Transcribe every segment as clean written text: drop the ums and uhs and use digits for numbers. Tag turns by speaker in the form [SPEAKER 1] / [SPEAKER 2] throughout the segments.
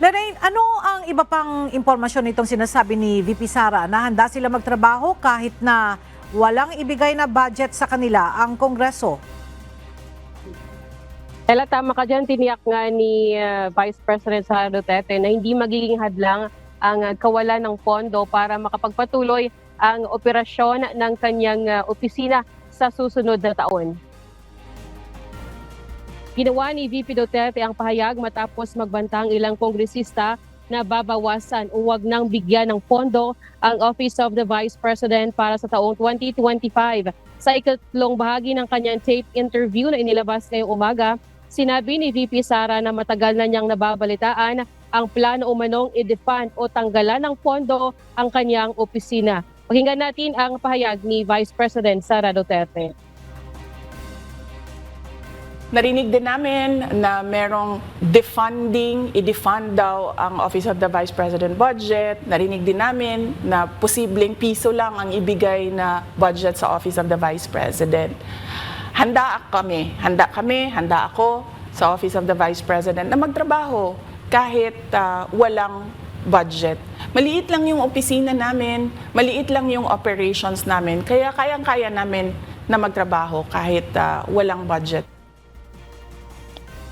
[SPEAKER 1] Lorraine, ano ang iba pang impormasyon nitong sinasabi ni VP Sara na handa sila magtrabaho kahit na walang ibigay na budget sa kanila ang Kongreso?
[SPEAKER 2] Ella, tama ka dyan. Tiniyak nga ni Vice President Sara Duterte na hindi magiging hadlang ang kawalan ng pondo para makapagpatuloy ang operasyon ng kanyang opisina sa susunod na taon. Ginawa ni VP Duterte ang pahayag matapos magbantang ilang kongresista na babawasan o wag nang bigyan ng pondo ang Office of the Vice President para sa taong 2025. Sa ikatlong bahagi ng kanyang tape interview na inilabas ngayong umaga, sinabi ni VP Sara na matagal na niyang nababalitaan ang plano umanong i-defund o tanggalan ng pondo ang kanyang opisina. Pakinggan natin ang pahayag ni Vice President Sara Duterte.
[SPEAKER 3] Narinig din namin na merong defunding, i-defund daw ang Office of the Vice President budget. Narinig din namin na posibleng piso lang ang ibigay na budget sa Office of the Vice President. Handa ako sa Office of the Vice President na magtrabaho kahit walang budget. Maliit lang yung opisina namin, maliit lang yung operations namin, kaya kayang-kaya namin na magtrabaho kahit walang budget.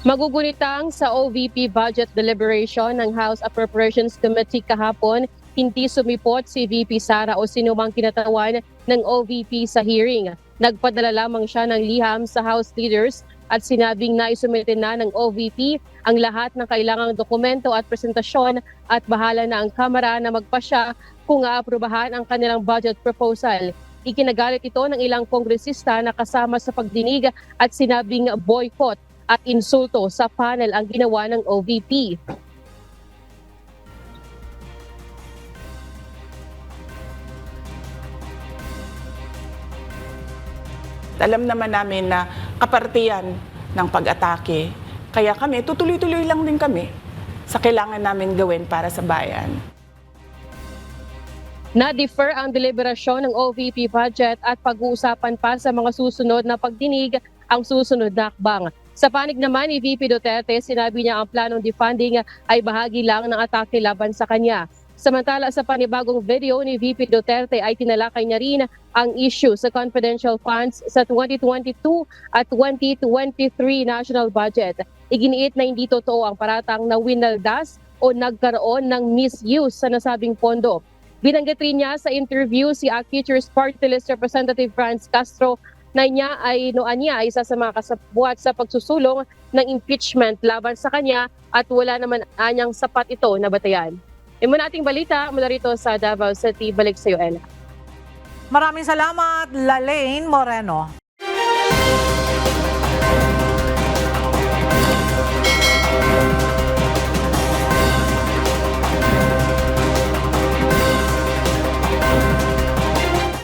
[SPEAKER 2] Magugunitang sa OVP budget deliberation ng House Appropriations Committee kahapon, hindi sumipot si VP Sara o sinumang kinatawan ng OVP sa hearing. Nagpadala lamang siya ng liham sa House leaders at sinabing naisumite na ng OVP ang lahat ng kailangang dokumento at presentasyon at bahala na ang Kamara na magpasya kung aaprubahan ang kanilang budget proposal. Ikinagalit ito ng ilang kongresista na kasama sa pagdinig at sinabing boycott at insulto sa panel ang ginawa ng OVP.
[SPEAKER 3] Alam naman namin na kapartiyan ng pag-atake, kaya kami, tutuloy-tuloy lang din kami sa kailangan namin gawin para sa bayan.
[SPEAKER 2] Na-defer ang deliberasyon ng OVP budget at pag-uusapan pa sa mga susunod na pagdinig ang susunod na hakbang. Sa panig naman ni VP Duterte, sinabi niya ang planong defunding ay bahagi lang ng atake laban sa kanya. Samantala sa panibagong video ni VP Duterte ay tinalakay niya rin ang issue sa confidential funds sa 2022 at 2023 national budget. Iginiit na hindi totoo ang paratang na winaldas o nagkaroon ng misuse sa nasabing pondo. Binanggit rin niya sa interview si Futures Party List Representative Franz Castro na niya ay isa sa mga kasabuat sa pagsusulong ng impeachment laban sa kanya at wala naman anyang sapat ito na batayan. Imo nating balita mula rito sa Davao City. Balik sa iyo, Ella.
[SPEAKER 1] Maraming salamat, Lorraine Moreno.